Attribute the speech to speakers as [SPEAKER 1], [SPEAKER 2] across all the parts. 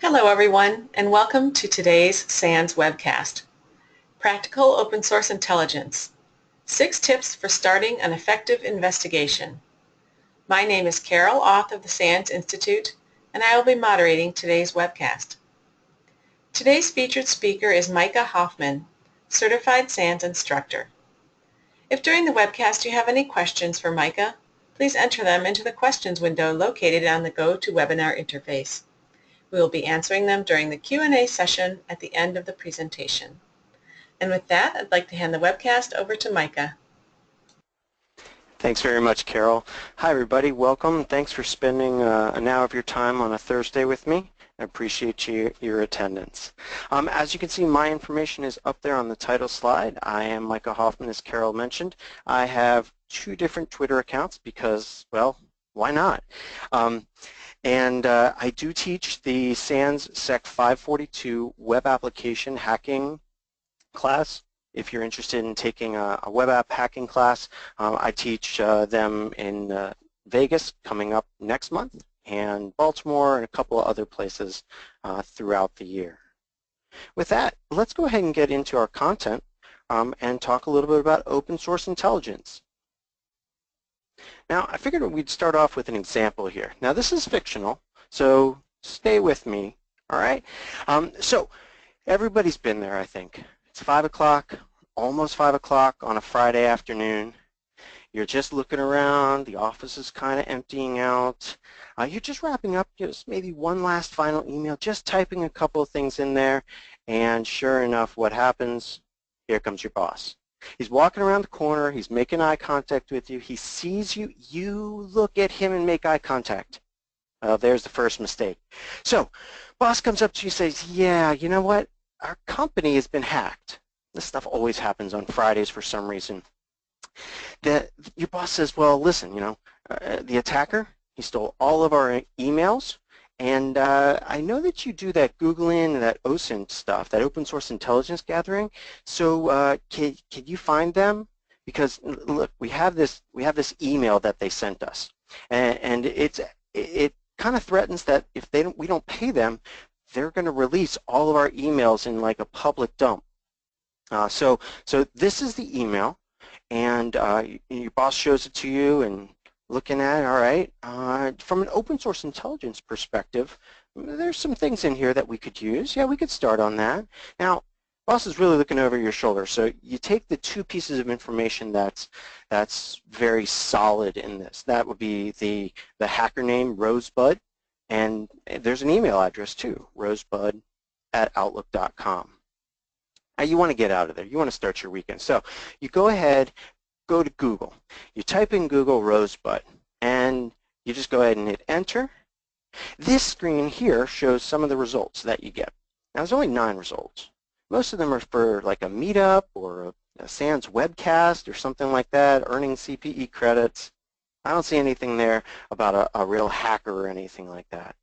[SPEAKER 1] Hello everyone, and welcome to today's SANS webcast. Practical Open Source Intelligence. 6 tips for starting an effective investigation. My name is Carol Auth of the SANS Institute, and I will be moderating today's webcast. Today's featured speaker is Micah Hoffman, Certified SANS Instructor. If during the webcast you have any questions for Micah, please enter them into the questions window located on the GoToWebinar interface. We will be answering them during the Q&A session at the end of the presentation. And with that, I'd like to hand the webcast over to Micah.
[SPEAKER 2] Thanks very much, Carol. Hi, everybody. Welcome. Thanks for spending an hour of your time on a Thursday with me. I appreciate your attendance. As you can see, my information is up there on the title slide. I am Micah Hoffman, as Carol mentioned. I have 2 different Twitter accounts because, well, why not? And I do teach the SANS Sec 542 web application hacking class. If you're interested in taking a web app hacking class, I teach them in Vegas coming up next month, and Baltimore and a couple of other places throughout the year. With that, let's go ahead and get into our content and talk a little bit about open source intelligence. Now, I figured we'd start off with an example here. Now, this is fictional, so stay with me, all right? So everybody's been there, I think. It's 5 o'clock, almost 5 o'clock on a Friday afternoon. You're just looking around. The office is kind of emptying out. You're just wrapping up just maybe one last final email, just typing a couple of things in there, and sure enough, what happens? Here comes your boss. He's walking around the corner, he's making eye contact with you, he sees you, you look at him and make eye contact. There's the first mistake. So, boss comes up to you and says, yeah, you know what, our company has been hacked. This stuff always happens on Fridays for some reason. Your boss says, well, listen, you know, the attacker, he stole all of our emails, and I know that you do that Googling and that OSINT stuff, that open source intelligence gathering. So can you find them? Because look, we have this email that they sent us, and it kind of threatens that if we don't pay them, they're going to release all of our emails in like a public dump. So this is the email, and your boss shows it to you, and looking at it, all right, from an open source intelligence perspective, there's some things in here that we could use. Yeah, we could start on that. Now, boss is really looking over your shoulder, so you take the 2 pieces of information that's very solid in this. That would be the hacker name, Rosebud, and there's an email address too, rosebud@outlook.com. Now, you want to get out of there. You want to start your weekend. So you go ahead, go to Google. You type in Google Rosebud, and you just go ahead and hit enter. This screen here shows some of the results that you get. Now, there's only 9 results. Most of them are for like a meetup or a SANS webcast or something like that, earning CPE credits. I don't see anything there about a real hacker or anything like that.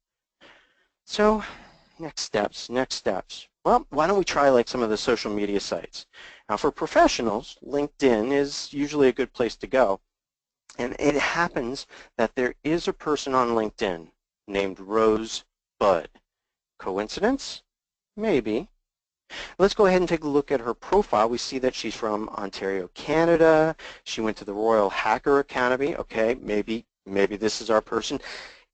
[SPEAKER 2] So next steps. Well, why don't we try like some of the social media sites? Now, for professionals, LinkedIn is usually a good place to go. And it happens that there is a person on LinkedIn named Rosebud. Coincidence? Maybe. Let's go ahead and take a look at her profile. We see that she's from Ontario, Canada. She went to the Royal Hacker Academy. Okay, maybe this is our person.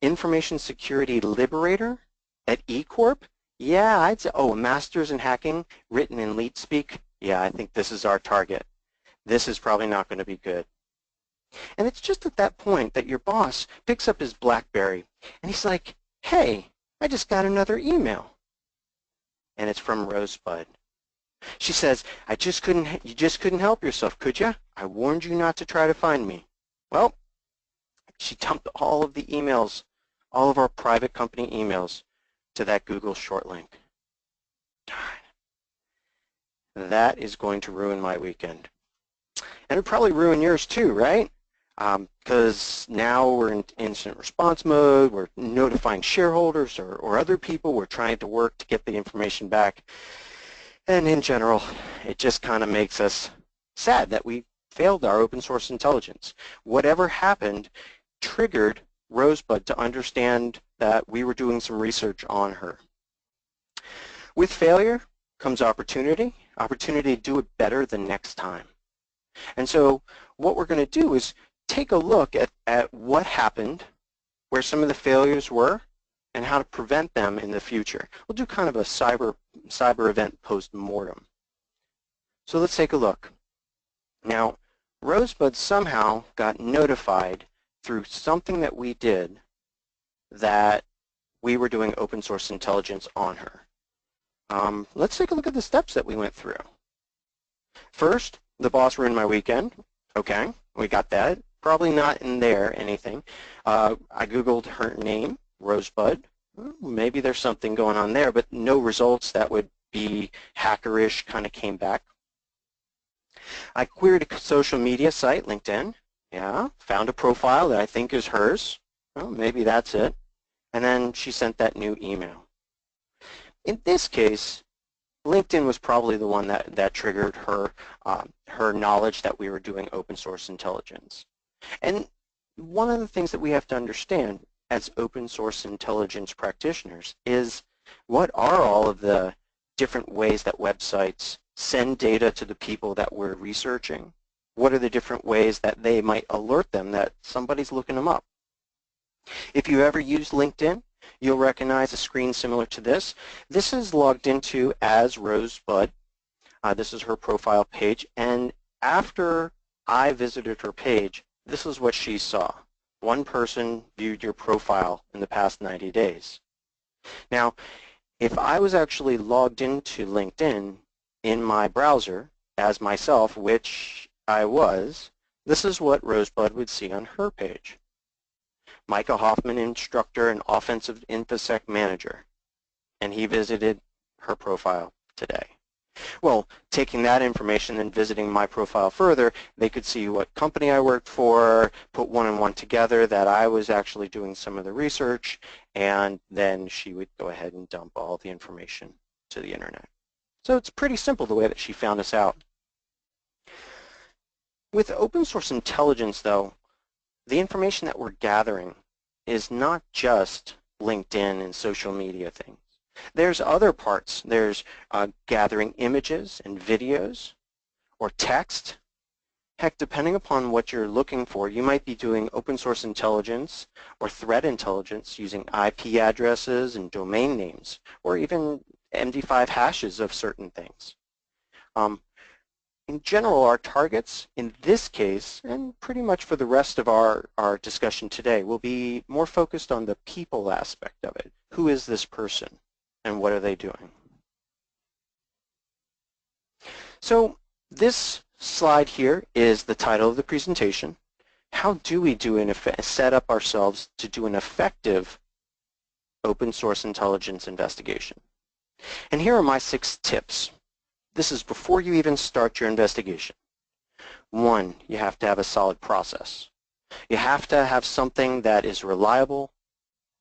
[SPEAKER 2] Information Security Liberator at eCorp. Yeah, I'd say, oh, a master's in hacking written in LeetSpeak. Yeah, I think this is our target. This is probably not going to be good. And it's just at that point that your boss picks up his BlackBerry and he's like, hey, I just got another email. And it's from Rosebud. She says, you just couldn't help yourself, could you? I warned you not to try to find me. Well, she dumped all of the emails, all of our private company emails, to that Google short link. Darn. That is going to ruin my weekend. And it'll probably ruin yours too, right? Because now we're in incident response mode, we're notifying shareholders or other people, we're trying to work to get the information back. And in general, it just kind of makes us sad that we failed our open source intelligence. Whatever happened triggered Rosebud to understand that we were doing some research on her. With failure comes opportunity, opportunity to do it better the next time. And so what we're going to do is take a look at what happened, where some of the failures were, and how to prevent them in the future. We'll do kind of a cyber event post-mortem. So let's take a look. Now, Rosebud somehow got notified through something that we did that we were doing open source intelligence on her. Let's take a look at the steps that we went through. First, the boss ruined my weekend. Okay, we got that. Probably not in there anything. I Googled her name, Rosebud. Maybe there's something going on there, but no results that would be hackerish kind of came back. I queried a social media site, LinkedIn. Yeah, found a profile that I think is hers. Well, maybe that's it. And then she sent that new email. In this case, LinkedIn was probably the one that triggered her, her knowledge that we were doing open source intelligence. And one of the things that we have to understand as open source intelligence practitioners is what are all of the different ways that websites send data to the people that we're researching? What are the different ways that they might alert them that somebody's looking them up? If you ever use LinkedIn, you'll recognize a screen similar to this. This is logged into as Rosebud. This is her profile page, and after I visited her page, this is what she saw. One person viewed your profile in the past 90 days. Now, if I was actually logged into LinkedIn in my browser as myself, which I was, this is what Rosebud would see on her page. Micah Hoffman, instructor and offensive InfoSec manager, and he visited her profile today. Well, taking that information and visiting my profile further, they could see what company I worked for, put one and one together that I was actually doing some of the research, and then she would go ahead and dump all the information to the internet. So it's pretty simple the way that she found us out. With open source intelligence, though, the information that we're gathering is not just LinkedIn and social media things. There's other parts. There's gathering images and videos or text. Heck, depending upon what you're looking for, you might be doing open source intelligence or threat intelligence using IP addresses and domain names, or even MD5 hashes of certain things. In general, our targets in this case, and pretty much for the rest of our discussion today, will be more focused on the people aspect of it. Who is this person and what are they doing? So this slide here is the title of the presentation. How do we set up ourselves to do an effective open source intelligence investigation? And here are my 6 tips. This is before you even start your investigation. 1, you have to have a solid process. You have to have something that is reliable,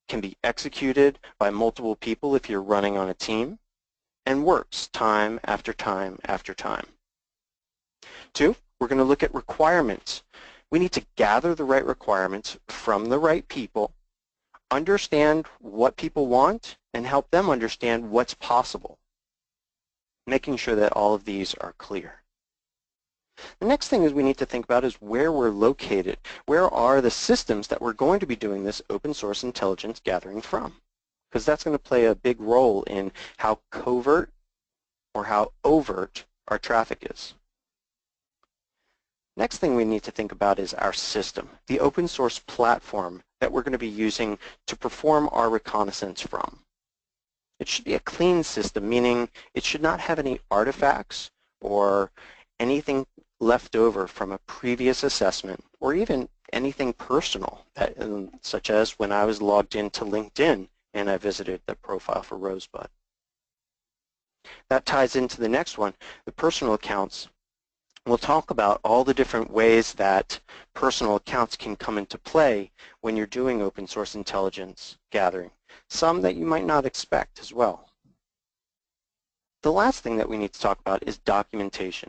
[SPEAKER 2] can be executed by multiple people if you're running on a team, and works time after time after time. 2, we're going to look at requirements. We need to gather the right requirements from the right people, understand what people want, and help them understand what's possible, making sure that all of these are clear. The next thing is we need to think about is where we're located. Where are the systems that we're going to be doing this open source intelligence gathering from? Because that's going to play a big role in how covert or how overt our traffic is. Next thing we need to think about is our system, the open source platform that we're going to be using to perform our reconnaissance from. It should be a clean system, meaning it should not have any artifacts or anything left over from a previous assessment or even anything personal, such as when I was logged into LinkedIn and I visited the profile for Rosebud. That ties into the next one, the personal accounts. We'll talk about all the different ways that personal accounts can come into play when you're doing open source intelligence gathering, some that you might not expect as well. The last thing that we need to talk about is documentation.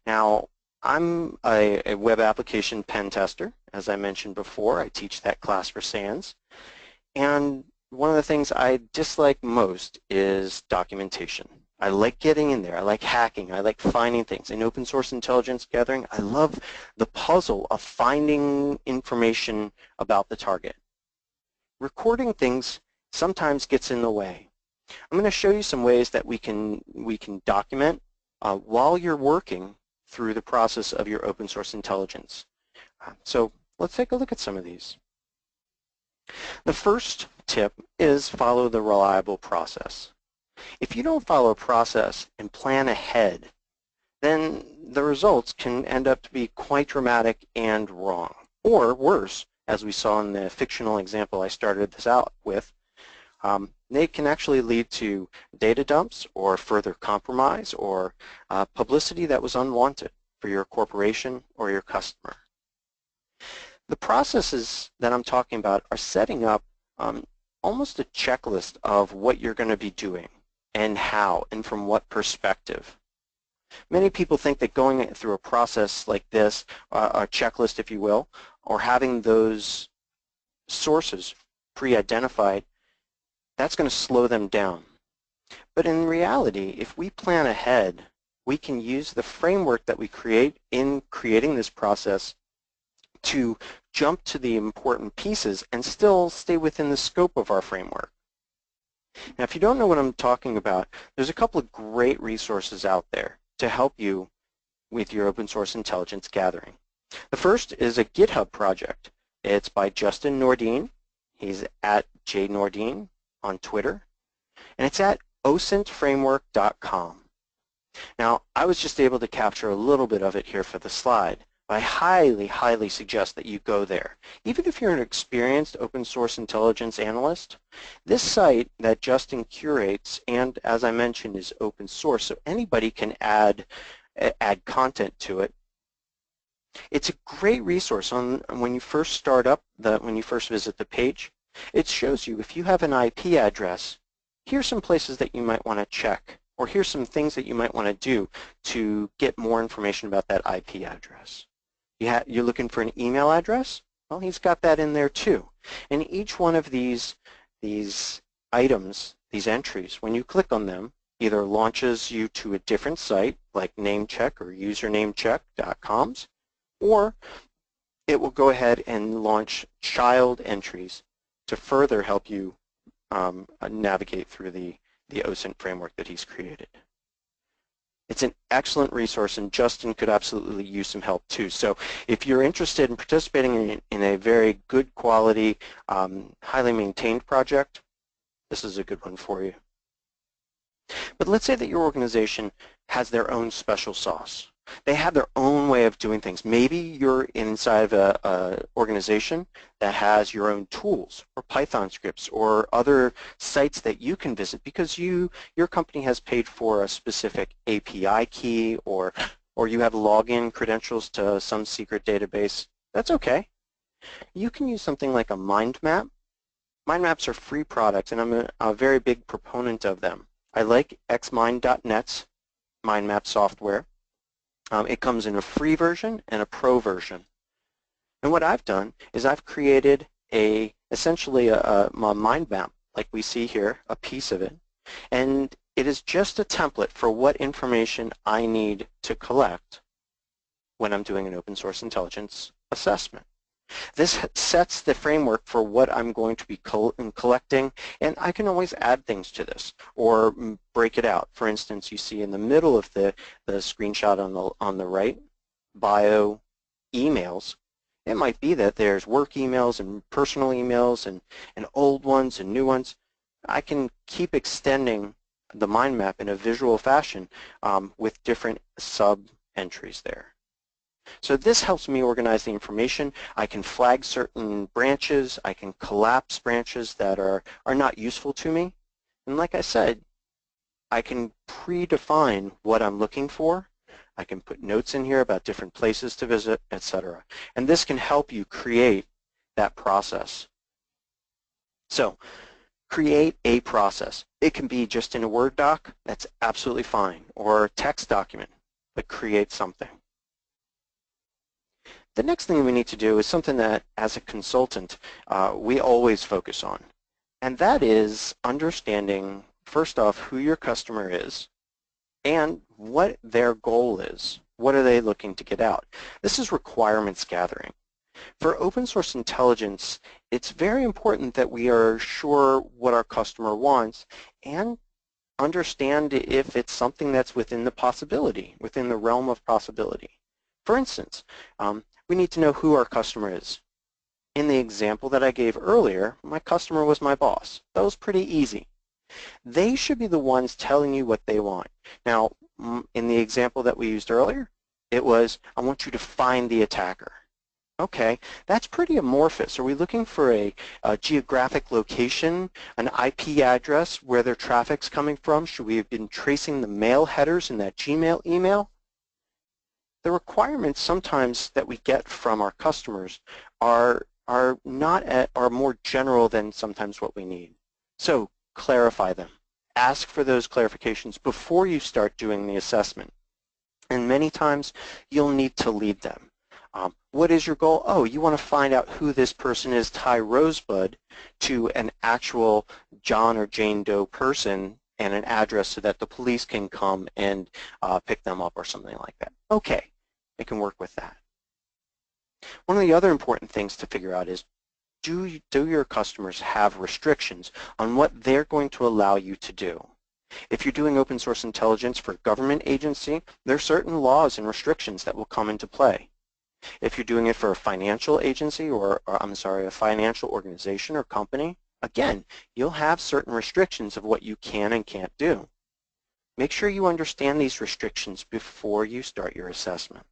[SPEAKER 2] Now, I'm a web application pen tester. As I mentioned before, I teach that class for SANS. And one of the things I dislike most is documentation. I like getting in there. I like hacking. I like finding things. In open source intelligence gathering, I love the puzzle of finding information about the target. Recording things sometimes gets in the way. I'm going to show you some ways that we can document while you're working through the process of your open source intelligence. So let's take a look at some of these. The first tip is follow the reliable process. If you don't follow a process and plan ahead, then the results can end up to be quite dramatic and wrong. Or worse, as we saw in the fictional example I started this out with, they can actually lead to data dumps or further compromise or publicity that was unwanted for your corporation or your customer. The processes that I'm talking about are setting up almost a checklist of what you're going to be doing and how and from what perspective. Many people think that going through a process like this, a checklist if you will, or having those sources pre-identified, that's going to slow them down. But in reality, if we plan ahead, we can use the framework that we create in creating this process to jump to the important pieces and still stay within the scope of our framework. Now, if you don't know what I'm talking about, there's a couple of great resources out there to help you with your open source intelligence gathering. The first is a GitHub project. It's by Justin Nordin. He's at jnordin on Twitter, and it's at osintframework.com. Now, I was just able to capture a little bit of it here for the slide. I highly, highly suggest that you go there. Even if you're an experienced open source intelligence analyst, this site that Justin curates and, as I mentioned, is open source, so anybody can add content to it. It's a great resource when you first start up, when you first visit the page. It shows you if you have an IP address, here's some places that you might want to check, or here's some things that you might want to do to get more information about that IP address. You're looking for an email address? Well, he's got that in there too. And each one of these items, these entries, when you click on them, either launches you to a different site like namecheck or usernamecheck.coms, or it will go ahead and launch child entries to further help you navigate through the OSINT framework that he's created. It's an excellent resource, and Justin could absolutely use some help too. So if you're interested in participating in a very good quality, highly maintained project, this is a good one for you. But let's say that your organization has their own special sauce. They have their own way of doing things. Maybe you're inside of an organization that has your own tools or Python scripts or other sites that you can visit because your company has paid for a specific API key or you have login credentials to some secret database. That's okay. You can use something like a mind map. Mind maps are free products, and I'm a very big proponent of them. I like xmind.net's mind map software. It comes in a free version and a pro version. And what I've done is I've created essentially a mind map, like we see here, a piece of it. And it is just a template for what information I need to collect when I'm doing an open source intelligence assessment. This sets the framework for what I'm going to be collecting, and I can always add things to this or break it out. For instance, you see in the middle of the screenshot on the right, bio emails. It might be that there's work emails and personal emails and old ones and new ones. I can keep extending the mind map in a visual fashion with different sub-entries there. So this helps me organize the information. I can flag certain branches. I can collapse branches that are not useful to me. And like I said, I can predefine what I'm looking for. I can put notes in here about different places to visit, etc. And this can help you create that process. So create a process. It can be just in a Word doc. That's absolutely fine. Or a text document, but create something. The next thing we need to do is something that, as a consultant, we always focus on. And that is understanding, first off, who your customer is and what their goal is. What are they looking to get out? This is requirements gathering. For open source intelligence, it's very important that we are sure what our customer wants and understand if it's something that's within the possibility, within the realm of possibility. For instance, we need to know who our customer is. In the example that I gave earlier, my customer was my boss. That was pretty easy. They should be the ones telling you what they want. Now, in the example that we used earlier, it was, I want you to find the attacker. Okay, that's pretty amorphous. Are we looking for a geographic location, an IP address where their traffic's coming from? Should we have been tracing the mail headers in that Gmail email? The requirements sometimes that we get from our customers are more general than sometimes what we need. So clarify them. Ask for those clarifications before you start doing the assessment. And many times you'll need to lead them. What is your goal? Oh, you want to find out who this person is, tie Rosebud to an actual John or Jane Doe person and an address so that the police can come and pick them up or something like that. Okay, it can work with that. One of the other important things to figure out is, do your customers have restrictions on what they're going to allow you to do? If you're doing open source intelligence for a government agency, there are certain laws and restrictions that will come into play. If you're doing it for a financial agency or a financial organization or company, again, you'll have certain restrictions of what you can and can't do. Make sure you understand these restrictions before you start your assessment.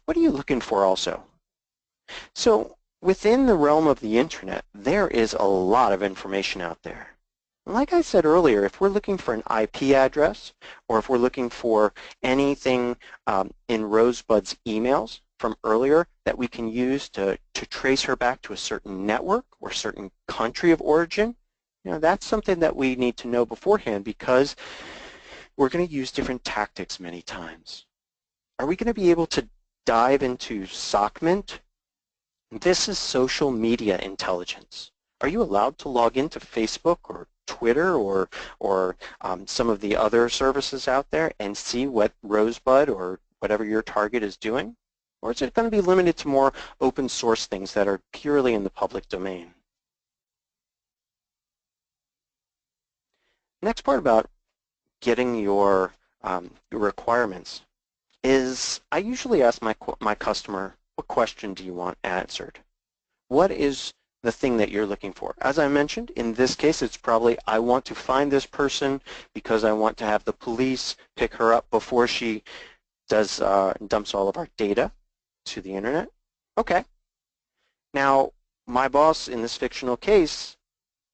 [SPEAKER 2] What are you looking for also? So within the realm of the internet, there is a lot of information out there. Like I said earlier, if we're looking for an IP address or if we're looking for anything in Rosebud's emails from earlier that we can use to trace her back to a certain network or certain country of origin, that's something that we need to know beforehand because we're going to use different tactics many times. Are we going to be able to dive into SOCMENT? This is social media intelligence. Are you allowed to log into Facebook or Twitter or some of the other services out there and see what Rosebud or whatever your target is doing? Or is it going to be limited to more open source things that are purely in the public domain? Next part about getting your requirements is I usually ask my customer, what question do you want answered? What is the thing that you're looking for? As I mentioned, in this case, it's probably I want to find this person because I want to have the police pick her up before she does dumps all of our data to the internet. Okay. Now, my boss in this fictional case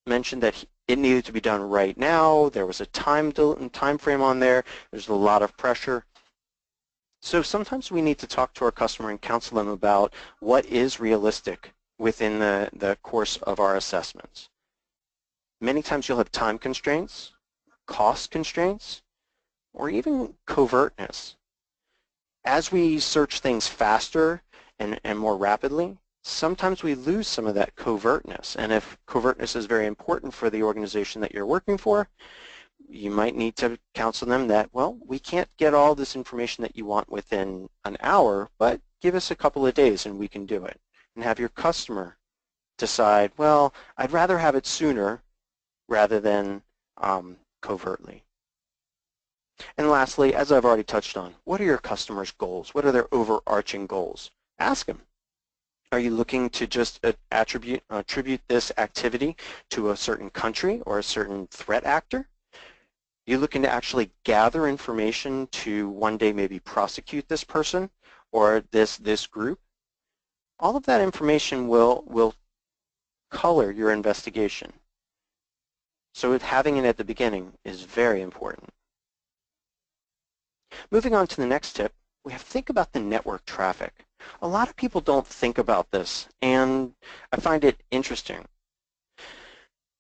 [SPEAKER 2] mentioned that it needed to be done right now. There was a time frame on there. There's a lot of pressure. So sometimes we need to talk to our customer and counsel them about what is realistic within the course of our assessments. Many times you'll have time constraints, cost constraints, or even covertness. As we search things faster and more rapidly, sometimes we lose some of that covertness. And if covertness is very important for the organization that you're working for, you might need to counsel them that, well, we can't get all this information that you want within an hour, but give us a couple of days and we can do it. And have your customer decide, well, I'd rather have it sooner rather than covertly. And lastly, as I've already touched on, what are your customers' goals? What are their overarching goals? Ask them. Are you looking to just attribute this activity to a certain country or a certain threat actor? Are you looking to actually gather information to one day maybe prosecute this person or this group? All of that information will color your investigation. So having it at the beginning is very important. Moving on to the next tip, we have to think about the network traffic. A lot of people don't think about this, and I find it interesting.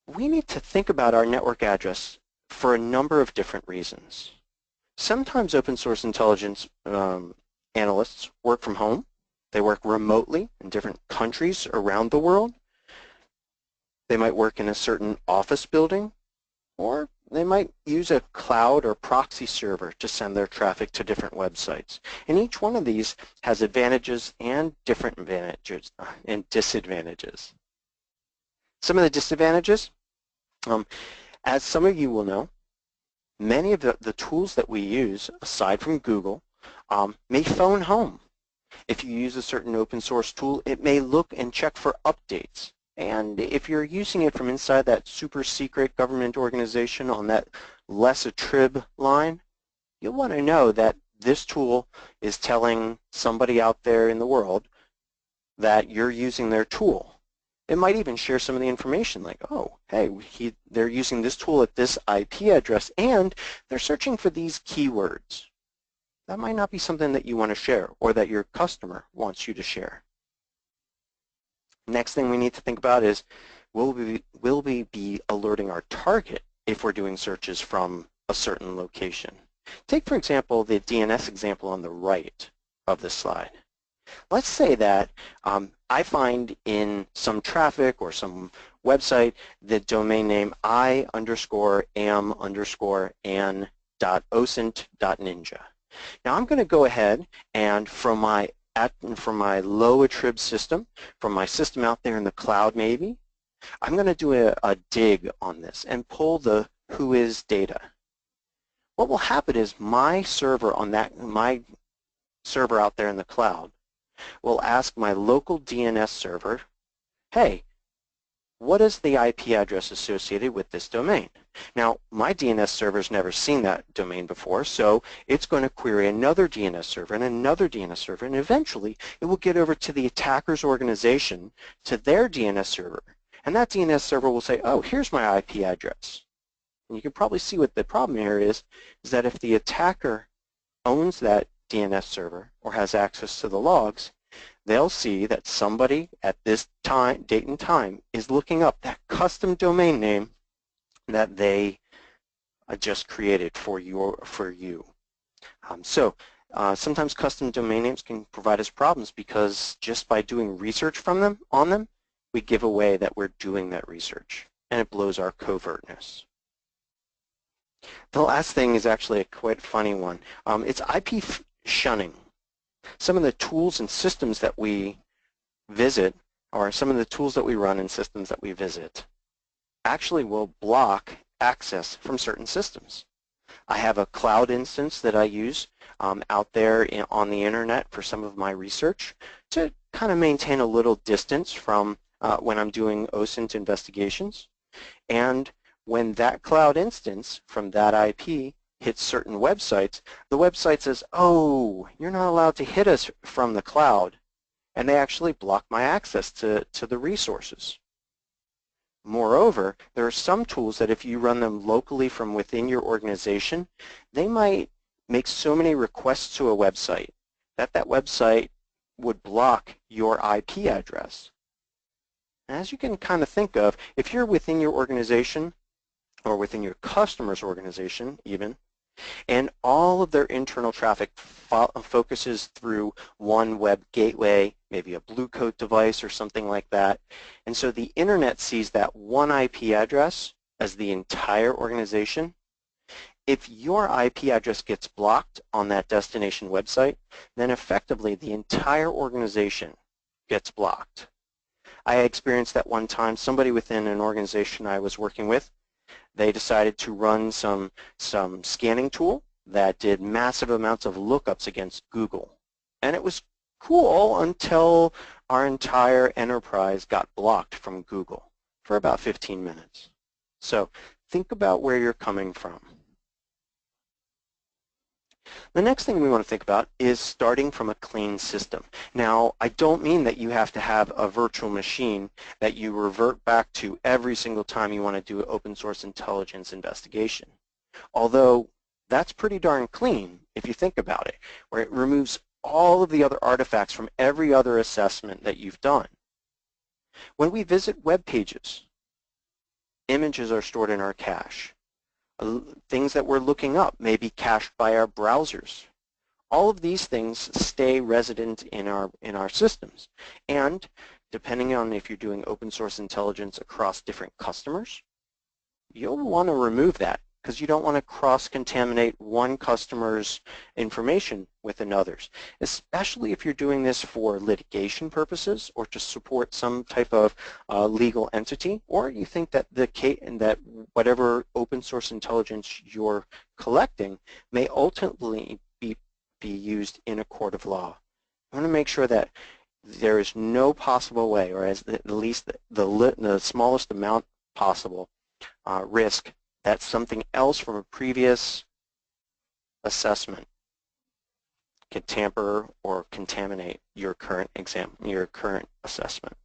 [SPEAKER 2] We need to think about our network address for a number of different reasons. Sometimes open source intelligence analysts work from home. They work remotely in different countries around the world. They might work in a certain office building, or they might use a cloud or proxy server to send their traffic to different websites. And each one of these has advantages and different advantages and disadvantages. Some of the disadvantages, as some of you will know, many of the tools that we use, aside from Google, may phone home. If you use a certain open source tool, it may look and check for updates. And if you're using it from inside that super secret government organization on that less attrib line, you'll want to know that this tool is telling somebody out there in the world that you're using their tool. It might even share some of the information like, oh, hey, they're using this tool at this IP address and they're searching for these keywords. That might not be something that you want to share or that your customer wants you to share. Next thing we need to think about is, will we be alerting our target if we're doing searches from a certain location? Take, for example, the DNS example on the right of this slide. Let's say that I find in some traffic or some website the domain name i_am_an.osint.ninja. Now I'm going to go ahead and from my low attrib system, from my system out there in the cloud maybe, I'm going to do a dig on this and pull the whois data. What will happen is my server out there in the cloud will ask my local DNS server, hey, what is the IP address associated with this domain? Now, my DNS server's never seen that domain before, so it's going to query another DNS server and another DNS server, and eventually it will get over to the attacker's organization, to their DNS server. And that DNS server will say, oh, here's my IP address. And you can probably see what the problem here is that if the attacker owns that DNS server or has access to the logs, they'll see that somebody at this time, date and time, is looking up that custom domain name that they just created for you. Sometimes custom domain names can provide us problems because just by doing research on them, we give away that we're doing that research, and it blows our covertness. The last thing is actually a quite funny one. It's IP shunning. Some of the tools and systems that we visit, or some of the tools that we run in systems that we visit, actually will block access from certain systems. I have a cloud instance that I use out there on the internet for some of my research to kind of maintain a little distance from when I'm doing OSINT investigations. And when that cloud instance from that IP hits certain websites, the website says, oh, you're not allowed to hit us from the cloud. And they actually block my access to the resources. Moreover, there are some tools that if you run them locally from within your organization, they might make so many requests to a website that that website would block your IP address. As you can kind of think of, if you're within your organization or within your customer's organization even, and all of their internal traffic focuses through one web gateway, maybe a Blue Coat device or something like that, and so the internet sees that one IP address as the entire organization. If your IP address gets blocked on that destination website, then effectively the entire organization gets blocked. I experienced that one time. Somebody within an organization I was working with, they decided to run some scanning tool that did massive amounts of lookups against Google. And it was cool until our entire enterprise got blocked from Google for about 15 minutes. So think about where you're coming from. The next thing we want to think about is starting from a clean system. Now, I don't mean that you have to have a virtual machine that you revert back to every single time you want to do an open source intelligence investigation. Although that's pretty darn clean if you think about it, where it removes all of the other artifacts from every other assessment that you've done. When we visit web pages, images are stored in our cache. Things that we're looking up may be cached by our browsers. All of these things stay resident in our systems. And depending on if you're doing open source intelligence across different customers, you'll want to remove that because you don't want to cross-contaminate one customer's information with another's, especially if you're doing this for litigation purposes or to support some type of legal entity, or you think that that whatever open source intelligence you're collecting may ultimately be used in a court of law. I want to make sure that there is no possible way, or at least the smallest amount possible, risk that something else from a previous assessment could tamper or contaminate your current assessment.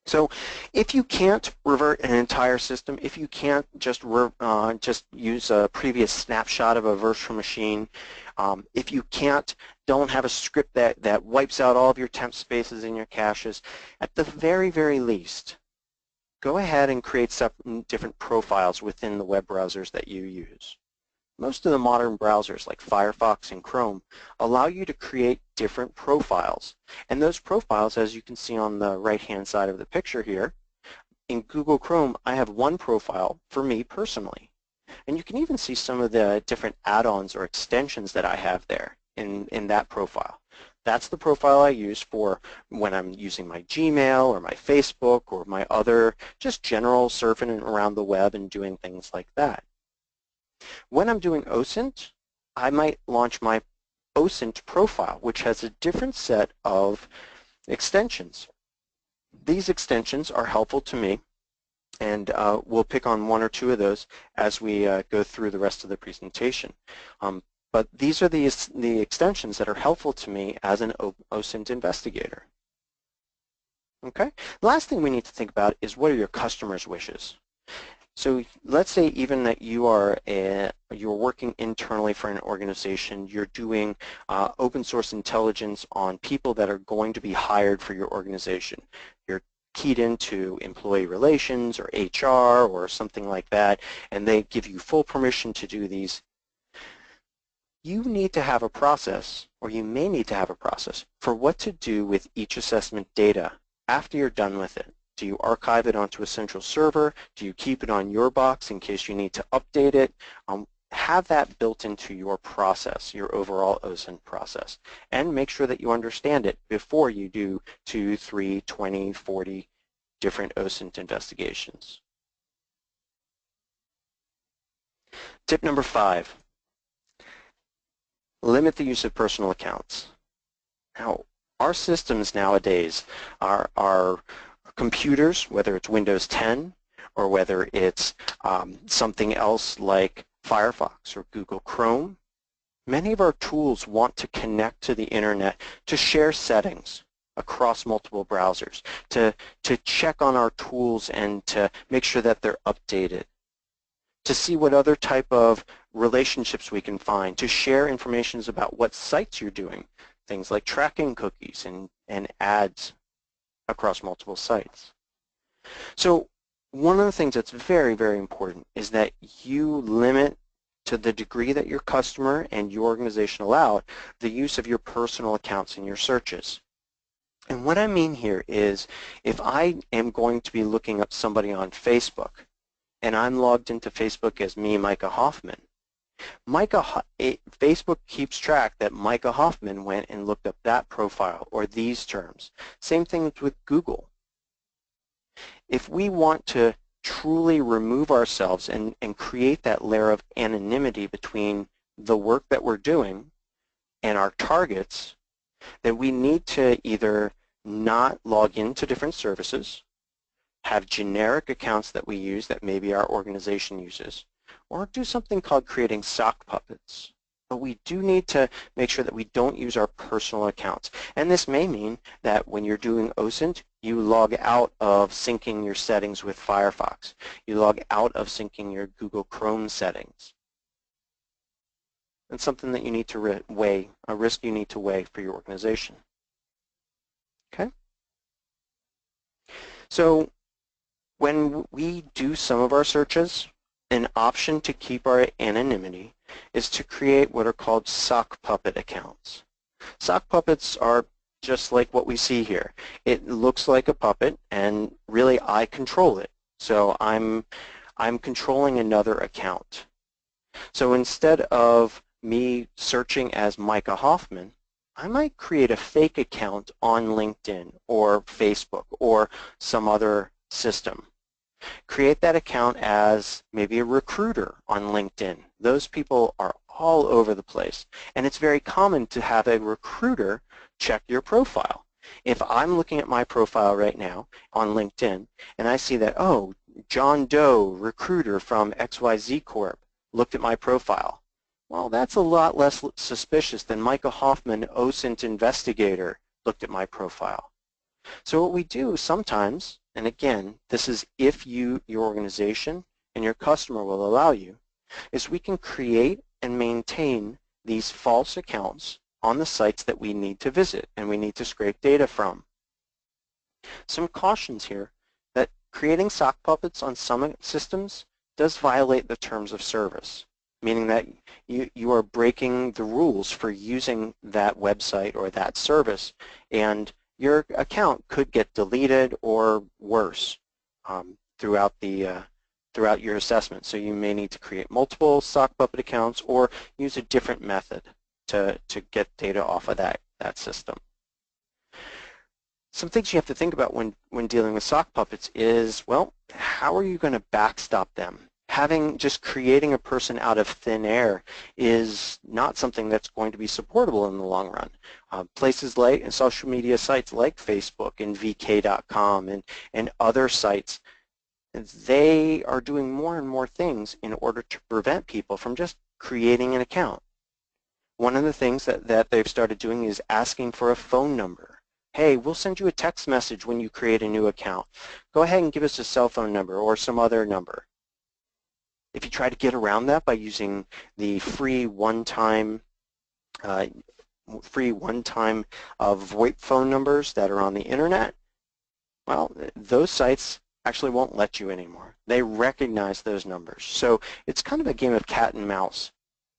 [SPEAKER 2] So if you can't revert an entire system, if you can't just use a previous snapshot of a virtual machine, if you don't have a script that wipes out all of your temp spaces in your caches, at the very, very least, go ahead and create different profiles within the web browsers that you use. Most of the modern browsers like Firefox and Chrome allow you to create different profiles. And those profiles, as you can see on the right-hand side of the picture here, in Google Chrome, I have one profile for me personally. And you can even see some of the different add-ons or extensions that I have there in that profile. That's the profile I use for when I'm using my Gmail or my Facebook or my other just general surfing around the web and doing things like that. When I'm doing OSINT, I might launch my OSINT profile, which has a different set of extensions. These extensions are helpful to me, and we'll pick on one or two of those as we go through the rest of the presentation. But these are the extensions that are helpful to me as an OSINT investigator. Okay? The last thing we need to think about is what are your customers' wishes? So let's say even that you're working internally for an organization, you're doing open source intelligence on people that are going to be hired for your organization. You're keyed into employee relations or HR or something like that, and they give you full permission to do these. You need to have a process, or you may need to have a process, for what to do with each assessment data after you're done with it. Do you archive it onto a central server? Do you keep it on your box in case you need to update it? Have that built into your process, your overall OSINT process, and make sure that you understand it before you do 2, 3, 20, 40 different OSINT investigations. Tip number 5, limit the use of personal accounts. Now, our systems nowadays are computers, whether it's Windows 10 or whether it's something else like Firefox or Google Chrome. Many of our tools want to connect to the internet to share settings across multiple browsers, to check on our tools and to make sure that they're updated, to see what other type of relationships we can find, to share information about what sites you're doing, things like tracking cookies and ads across multiple sites. So one of the things that's very, very important is that you limit, to the degree that your customer and your organization allow, the use of your personal accounts in your searches. And what I mean here is if I am going to be looking up somebody on Facebook and I'm logged into Facebook as me, Micah Hoffman, Facebook keeps track that Micah Hoffman went and looked up that profile or these terms. Same thing with Google. If we want to truly remove ourselves and create that layer of anonymity between the work that we're doing and our targets, then we need to either not log into different services, have generic accounts that we use that maybe our organization uses, or do something called creating sock puppets. But we do need to make sure that we don't use our personal accounts. And this may mean that when you're doing OSINT, you log out of syncing your settings with Firefox. You log out of syncing your Google Chrome settings. It's something that you need to weigh, a risk you need to weigh for your organization. Okay? So when we do some of our searches, an option to keep our anonymity is to create what are called sock puppet accounts. Sock puppets are just like what we see here. It looks like a puppet, and really I control it. So I'm controlling another account. So instead of me searching as Micah Hoffman, I might create a fake account on LinkedIn or Facebook or some other system. Create that account as maybe a recruiter on LinkedIn. Those people are all over the place, and it's very common to have a recruiter check your profile. If I'm looking at my profile right now on LinkedIn and I see that, oh, John Doe, recruiter from XYZ Corp, looked at my profile, well, that's a lot less suspicious than Micah Hoffman, OSINT investigator, looked at my profile. So what we do sometimes, and again, this is if your organization and your customer will allow you, is we can create and maintain these false accounts on the sites that we need to visit and we need to scrape data from. Some cautions here that creating sock puppets on some systems does violate the terms of service, meaning that you are breaking the rules for using that website or that service, and your account could get deleted or worse throughout your assessment. So you may need to create multiple sock puppet accounts or use a different method to get data off of that system. Some things you have to think about when dealing with sock puppets is, well, how are you going to backstop them? Just creating a person out of thin air is not something that's going to be supportable in the long run. Places like social media sites like Facebook and VK.com and other sites, they are doing more and more things in order to prevent people from just creating an account. One of the things that they've started doing is asking for a phone number. Hey, we'll send you a text message when you create a new account. Go ahead and give us a cell phone number or some other number. If you try to get around that by using the free one-time VoIP phone numbers that are on the internet, well, those sites actually won't let you anymore. They recognize those numbers. So it's kind of a game of cat and mouse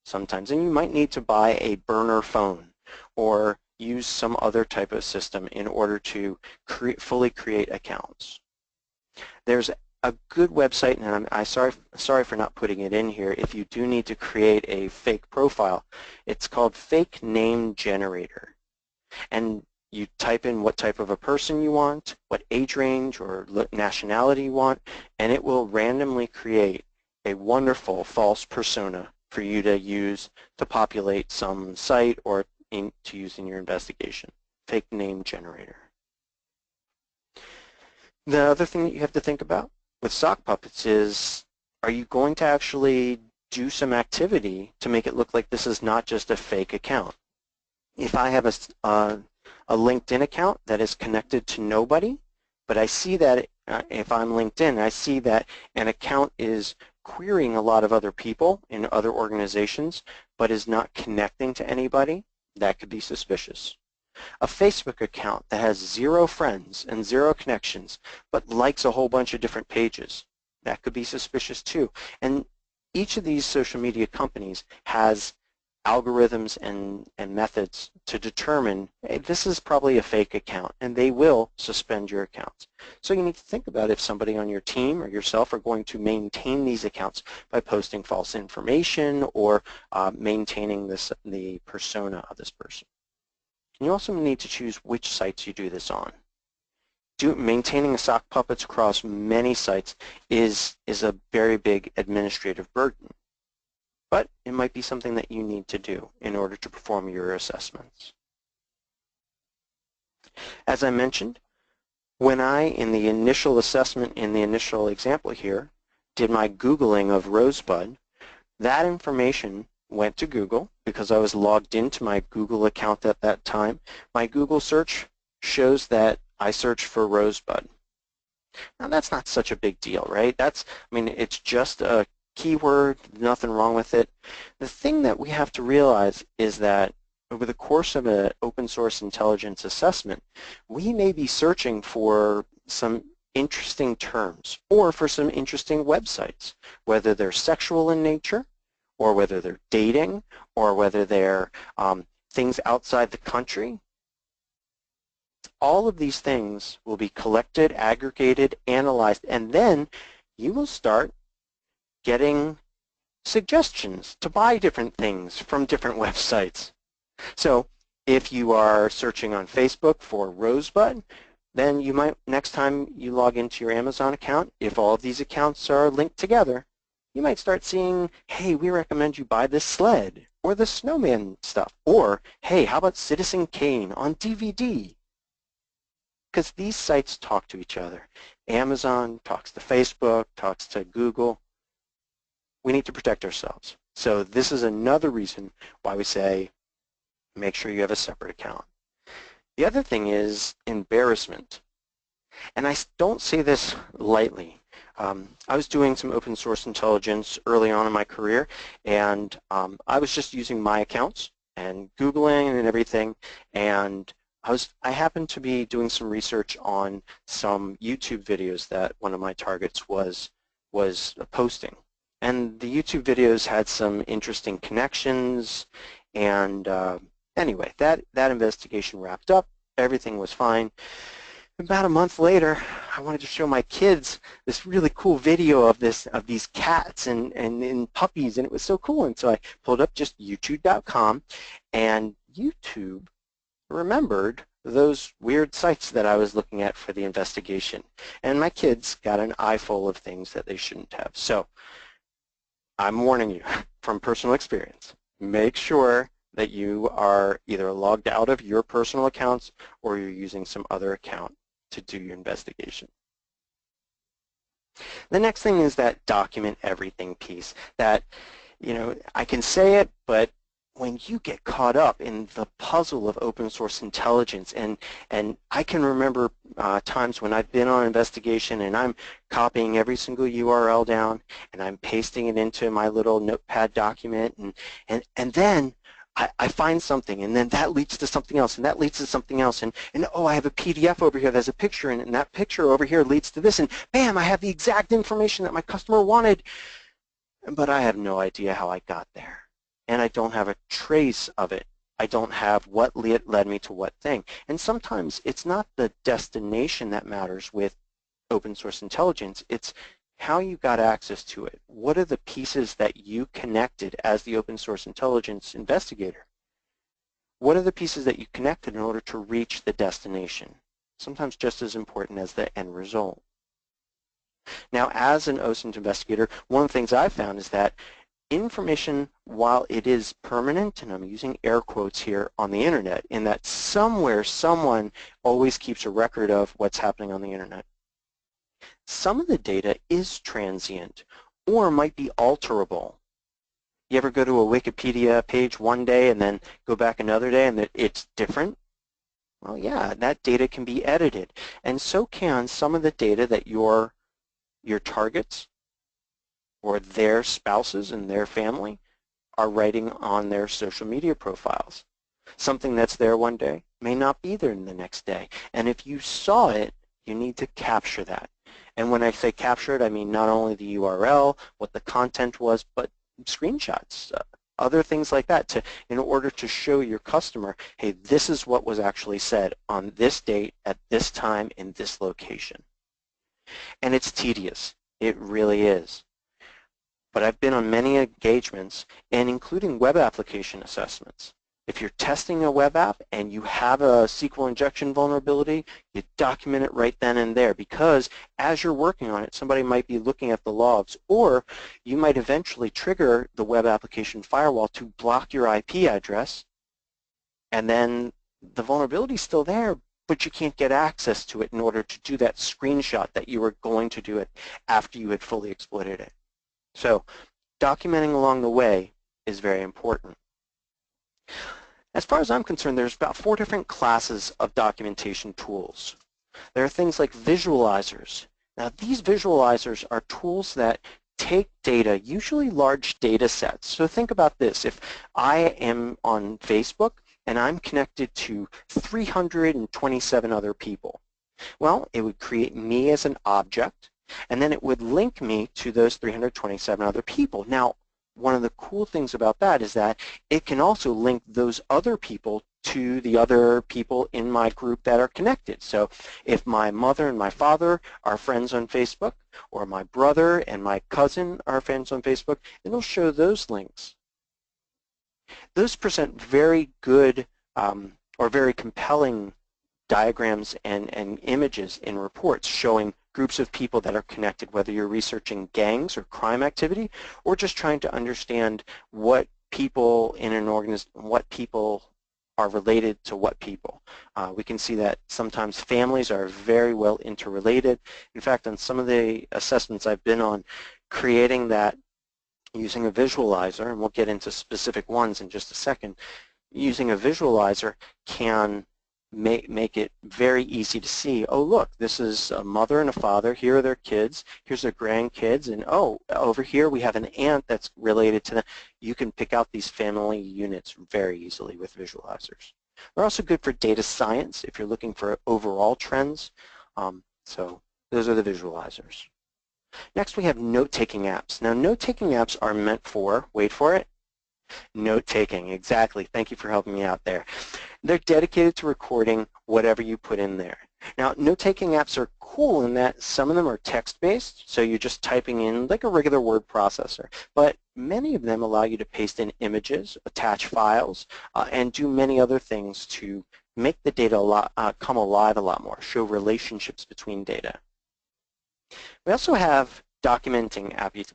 [SPEAKER 2] sometimes, and you might need to buy a burner phone or use some other type of system in order to fully create accounts. There's a good website, and I'm sorry for not putting it in here. If you do need to create a fake profile, it's called Fake Name Generator. And you type in what type of a person you want, what age range or nationality you want, and it will randomly create a wonderful false persona for you to use to populate some site or to use in your investigation. Fake Name Generator. The other thing that you have to think about with sock puppets is, are you going to actually do some activity to make it look like this is not just a fake account? If I have a LinkedIn account that is connected to nobody, but I see that if I'm LinkedIn, I see that an account is querying a lot of other people in other organizations, but is not connecting to anybody, that could be suspicious. A Facebook account that has 0 friends and 0 connections, but likes a whole bunch of different pages, that could be suspicious too. And each of these social media companies has algorithms and methods to determine, hey, this is probably a fake account, and they will suspend your accounts. So you need to think about if somebody on your team or yourself are going to maintain these accounts by posting false information or maintaining the persona of this person. And you also need to choose which sites you do this on. Maintaining a sock puppets across many sites is a very big administrative burden, but it might be something that you need to do in order to perform your assessments. As I mentioned, when in the initial assessment, in the initial example here, did my Googling of Rosebud, that information went to Google because I was logged into my Google account at that time. My Google search shows that I searched for Rosebud. Now that's not such a big deal, right? It's just a keyword, nothing wrong with it. The thing that we have to realize is that over the course of an open source intelligence assessment, we may be searching for some interesting terms or for some interesting websites, whether they're sexual in nature or whether they're dating or whether they're things outside the country. All of these things will be collected, aggregated, analyzed, and then you will start getting suggestions to buy different things from different websites. So if you are searching on Facebook for Rosebud, then you might, next time you log into your Amazon account, if all of these accounts are linked together, you might start seeing, hey, we recommend you buy this sled or the snowman stuff, or hey, how about Citizen Kane on DVD? Because these sites talk to each other. Amazon talks to Facebook, talks to Google. We need to protect ourselves. So this is another reason why we say make sure you have a separate account. The other thing is embarrassment. And I don't say this lightly. I was doing some open source intelligence early on in my career, and I was just using my accounts and Googling and everything, and I happened to be doing some research on some YouTube videos that one of my targets was posting. And the YouTube videos had some interesting connections, and anyway, that investigation wrapped up. Everything was fine. About a month later, I wanted to show my kids this really cool video of these cats and puppies, and it was so cool. And so I pulled up just youtube.com, and YouTube remembered those weird sites that I was looking at for the investigation. And my kids got an eye full of things that they shouldn't have. So I'm warning you from personal experience. Make sure that you are either logged out of your personal accounts or you're using some other account to do your investigation. The next thing is that document everything piece. That, you know, I can say it, but when you get caught up in the puzzle of open source intelligence, and I can remember times when I've been on investigation and I'm copying every single URL down and I'm pasting it into my little notepad document, and then I find something, and then that leads to something else, and that leads to something else, and oh, I have a PDF over here that has a picture in it, and that picture over here leads to this, and bam, I have the exact information that my customer wanted, but I have no idea how I got there, and I don't have a trace of it. I don't have what led me to what thing. And sometimes it's not the destination that matters with open source intelligence, it's how you got access to it. What are the pieces that you connected as the open source intelligence investigator? What are the pieces that you connected in order to reach the destination? Sometimes just as important as the end result. Now, as an OSINT investigator, one of the things I've found is that information, while it is permanent, and I'm using air quotes here, on the internet, in that somewhere someone always keeps a record of what's happening on the internet, some of the data is transient or might be alterable. You ever go to a Wikipedia page one day and then go back another day and it's different? Well, yeah, that data can be edited, and so can some of the data that your targets or their spouses and their family are writing on their social media profiles. Something that's there one day may not be there the next day, and if you saw it, you need to capture that. And when I say capture it, I mean not only the URL, what the content was, but screenshots, other things like that, in order to show your customer, hey, this is what was actually said on this date, at this time, in this location. And it's tedious. It really is. But I've been on many engagements, and including web application assessments. If you're testing a web app and you have a SQL injection vulnerability, you document it right then and there, because as you're working on it, somebody might be looking at the logs, or you might eventually trigger the web application firewall to block your IP address, and then the vulnerability is still there, but you can't get access to it in order to do that screenshot that you were going to do it after you had fully exploited it. So documenting along the way is very important. As far as I'm concerned, there's about 4 different classes of documentation tools. There are things like visualizers. Now, these visualizers are tools that take data, usually large data sets. So think about this. If I am on Facebook and I'm connected to 327 other people, well, it would create me as an object, and then it would link me to those 327 other people. Now, one of the cool things about that is that it can also link those other people to the other people in my group that are connected. So if my mother and my father are friends on Facebook, or my brother and my cousin are friends on Facebook, it'll show those links. Those present very good or very compelling diagrams and images in reports showing groups of people that are connected, whether you're researching gangs or crime activity or just trying to understand what people in an organism, what people are related to what people. We can see that sometimes families are very well interrelated. In fact, on some of the assessments I've been on, creating that using a visualizer, and we'll get into specific ones in just a second, using a visualizer can make it very easy to see, oh look, this is a mother and a father, here are their kids, here's their grandkids, and oh, over here we have an aunt that's related to them. You can pick out these family units very easily with visualizers. They're also good for data science if you're looking for overall trends. So those are the visualizers. Next we have note-taking apps. Now note-taking apps are meant for, wait for it, note-taking, exactly. Thank you for helping me out there. They're dedicated to recording whatever you put in there. Now, note-taking apps are cool in that some of them are text-based, so you're just typing in like a regular word processor, but many of them allow you to paste in images, attach files, and do many other things to make the data come alive a lot more, show relationships between data. We also have documenting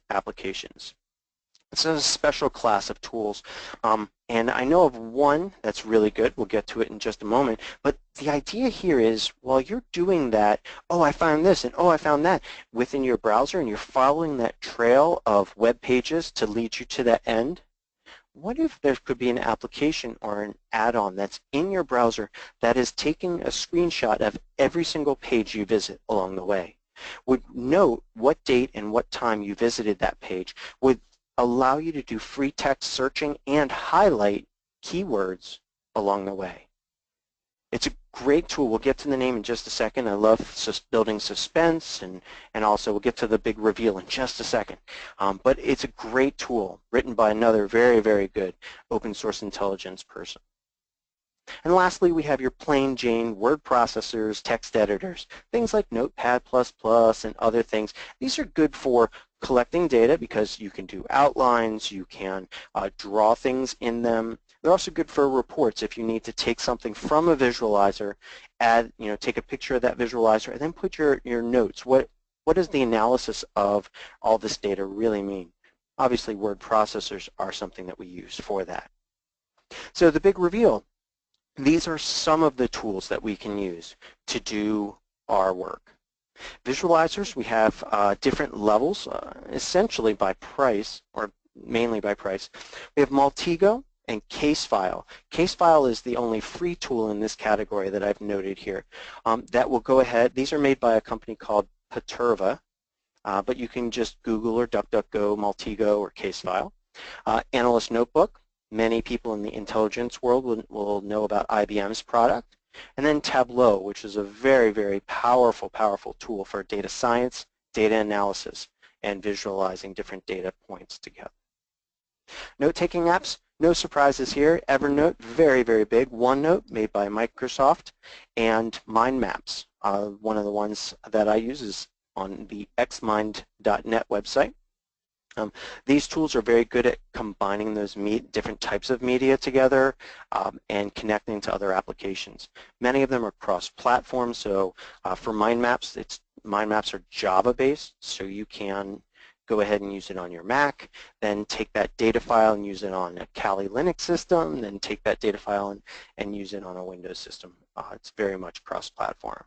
[SPEAKER 2] applications. It's a special class of tools, and I know of one that's really good. We'll get to it in just a moment, but the idea here is while you're doing that, oh, I found this, and oh, I found that, within your browser, and you're following that trail of web pages to lead you to that end, what if there could be an application or an add-on that's in your browser that is taking a screenshot of every single page you visit along the way, would note what date and what time you visited that page, would allow you to do free text searching and highlight keywords along the way. It's a great tool. We'll get to the name in just a second. I love building suspense, and also we'll get to the big reveal in just a second. But it's a great tool written by another very, very good open source intelligence person. And lastly, we have your plain Jane word processors, text editors, things like Notepad++ and other things. These are good for collecting data because you can do outlines, you can draw things in them. They're also good for reports if you need to take something from a visualizer, take a picture of that visualizer, and then put your notes. What does the analysis of all this data really mean? Obviously, word processors are something that we use for that. So the big reveal. These are some of the tools that we can use to do our work. Visualizers, we have different levels, essentially by price, or mainly by price. We have Maltego and Casefile. Casefile is the only free tool in this category that I've noted here. That will go ahead, these are made by a company called Paterva, but you can just Google or DuckDuckGo, Maltego, or Casefile. Analyst Notebook. Many people in the intelligence world will know about IBM's product. And then Tableau, which is a very, very powerful, powerful tool for data science, data analysis, and visualizing different data points together. Note-taking apps, no surprises here. Evernote, very, very big. OneNote, made by Microsoft, and Mind Maps. One of the ones that I use is on the xmind.net website. These tools are very good at combining those different types of media together and connecting to other applications. Many of them are cross-platform, so for mind maps are Java-based, so you can go ahead and use it on your Mac, then take that data file and use it on a Kali Linux system, then take that data file and use it on a Windows system. It's very much cross-platform.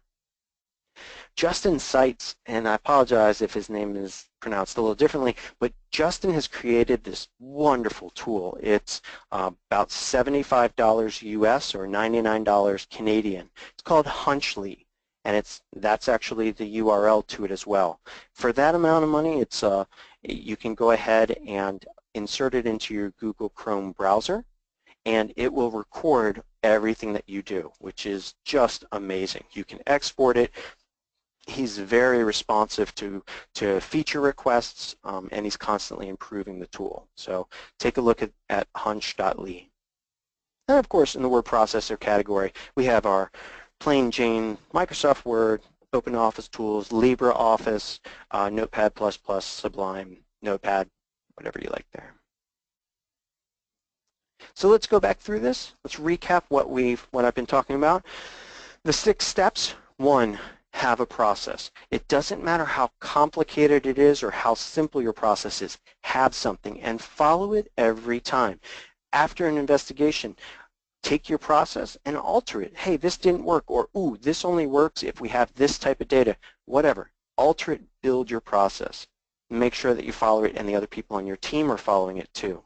[SPEAKER 2] Justin Seitz, and I apologize if his name is pronounced a little differently, but Justin has created this wonderful tool. It's about $75 US or $99 Canadian. It's called Hunchly, and that's actually the URL to it as well. For that amount of money, it's you can go ahead and insert it into your Google Chrome browser, and it will record everything that you do, which is just amazing. You can export it. He's very responsive to feature requests, and he's constantly improving the tool. So take a look at hunch.ly. And of course, in the word processor category, we have our plain Jane Microsoft Word, OpenOffice tools, LibreOffice, Notepad++, Sublime, Notepad, whatever you like there. So let's go back through this. Let's recap what I've been talking about. The 6 steps. 1, have a process. It doesn't matter how complicated it is or how simple your process is. Have something and follow it every time. After an investigation, take your process and alter it. Hey, this didn't work, or ooh, this only works if we have this type of data. Whatever. Alter it, build your process. Make sure that you follow it and the other people on your team are following it too.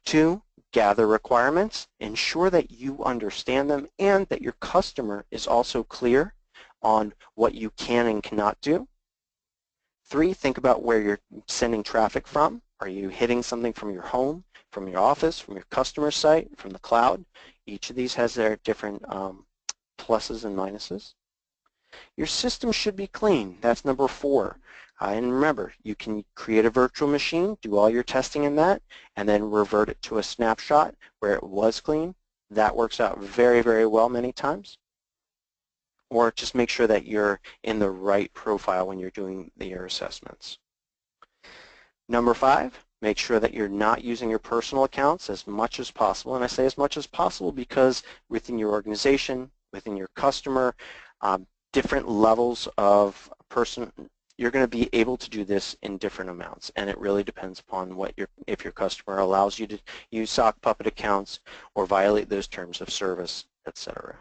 [SPEAKER 2] 2, gather requirements. Ensure that you understand them and that your customer is also clear on what you can and cannot do. 3, think about where you're sending traffic from. Are you hitting something from your home, from your office, from your customer site, from the cloud? Each of these has their different pluses and minuses. Your system should be clean. That's number 4. And remember, you can create a virtual machine, do all your testing in that, and then revert it to a snapshot where it was clean. That works out very, very well many times. Or just make sure that you're in the right profile when you're doing your assessments. Number 5, make sure that you're not using your personal accounts as much as possible. And I say as much as possible because within your organization, within your customer, different levels of person, you're going to be able to do this in different amounts, and it really depends upon if your customer allows you to use sock puppet accounts or violate those terms of service, etc.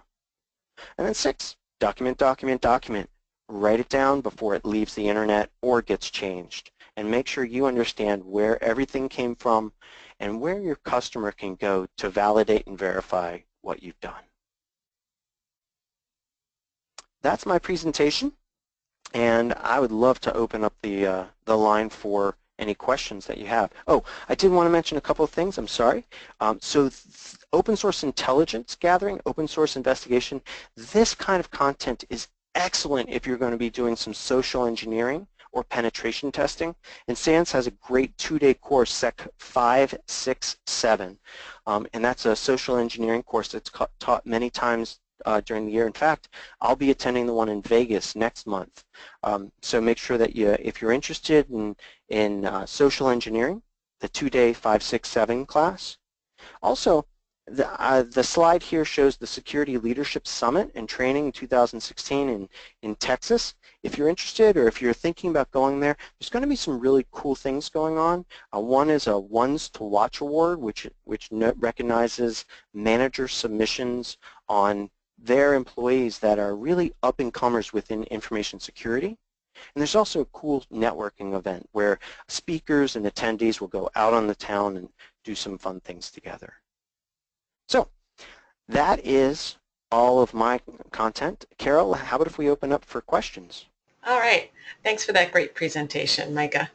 [SPEAKER 2] And then 6, document, document, document. Write it down before it leaves the internet or gets changed, and make sure you understand where everything came from and where your customer can go to validate and verify what you've done. That's my presentation. And I would love to open up the line for any questions that you have. Oh, I did want to mention a couple of things. I'm sorry. So open source intelligence gathering, open source investigation, this kind of content is excellent if you're going to be doing some social engineering or penetration testing. And SANS has a great 2-day course, Sec 567. And that's a social engineering course that's taught many times during the year. In fact, I'll be attending the one in Vegas next month. So make sure that if you're interested in social engineering, the 2-day 567 class. Also, the slide here shows the Security Leadership Summit and Training in 2016 in Texas. If you're interested or if you're thinking about going there, there's going to be some really cool things going on. One is a Ones to Watch Award, which recognizes manager submissions on their employees that are really up-and-comers within information security. And there's also a cool networking event where speakers and attendees will go out on the town and do some fun things together. So that is all of my content. Carol, how about if we open up for questions?
[SPEAKER 1] All right. Thanks for that great presentation, Micah.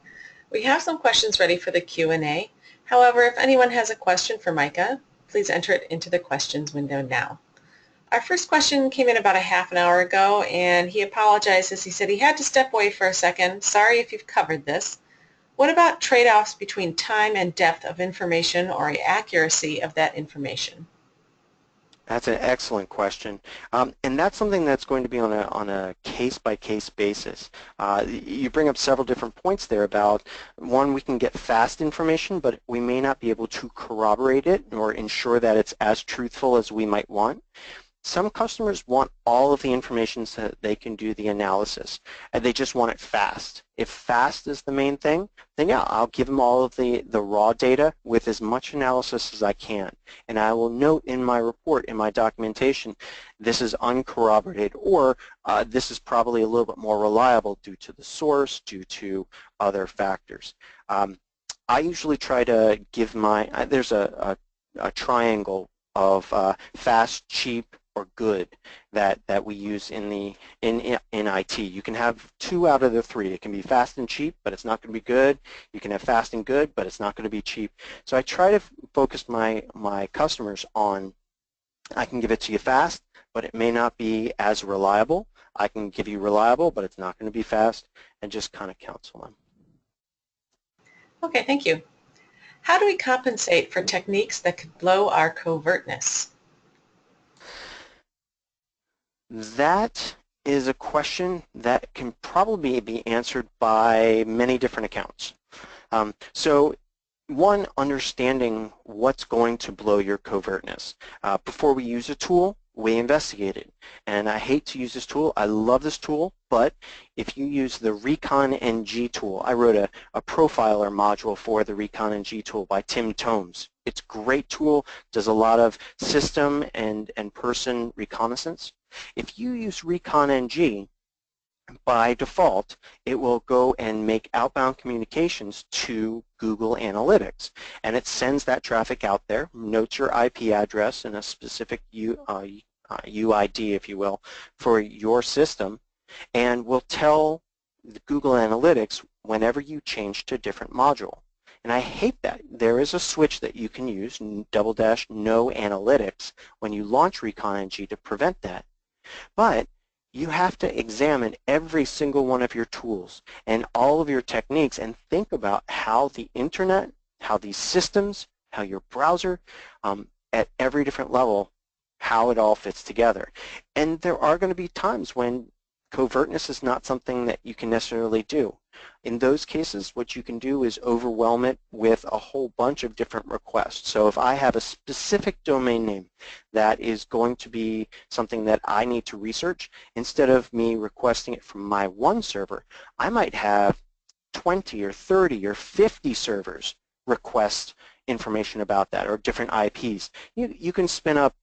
[SPEAKER 1] We have some questions ready for the Q&A. However, if anyone has a question for Micah, please enter it into the questions window now. Our first question came in about a half an hour ago, and he apologizes. He said he had to step away for a second. Sorry if you've covered this. What about trade-offs between time and depth of information or accuracy of that information?
[SPEAKER 2] That's an excellent question, and that's something that's going to be on a case-by-case basis. You bring up several different points there about, one, we can get fast information, but we may not be able to corroborate it or ensure that it's as truthful as we might want. Some customers want all of the information so that they can do the analysis, and they just want it fast. If fast is the main thing, then yeah, I'll give them all of the raw data with as much analysis as I can. And I will note in my report, in my documentation, this is uncorroborated, or this is probably a little bit more reliable due to the source, due to other factors. I usually try to give there's a triangle of fast, cheap, or good that we use in IT. You can have 2 out of the 3. It can be fast and cheap, but it's not going to be good. You can have fast and good, but it's not going to be cheap. So I try to focus my customers on, I can give it to you fast, but it may not be as reliable. I can give you reliable, but it's not going to be fast, and just kind of counsel them.
[SPEAKER 1] Okay, thank you. How do we compensate for techniques that could blow our covertness?
[SPEAKER 2] That is a question that can probably be answered by many different accounts. So one, understanding what's going to blow your covertness. Before we use a tool, we investigate it. And I hate to use this tool. I love this tool, but if you use the Recon NG tool, I wrote a profiler module for the Recon NG tool by Tim Tomes. It's a great tool, does a lot of system and person reconnaissance. If you use Recon NG, by default, it will go and make outbound communications to Google Analytics, and it sends that traffic out there, notes your IP address and a specific UID, if you will, for your system, and will tell Google Analytics whenever you change to a different module. And I hate that. There is a switch that you can use, /no analytics, when you launch Recon NG to prevent that. But you have to examine every single one of your tools and all of your techniques and think about how the internet, how these systems, how your browser, at every different level, how it all fits together. And there are going to be times when covertness is not something that you can necessarily do. In those cases, what you can do is overwhelm it with a whole bunch of different requests. So if I have a specific domain name that is going to be something that I need to research, instead of me requesting it from my one server, I might have 20 or 30 or 50 servers request information about that, or different IPs. You can spin up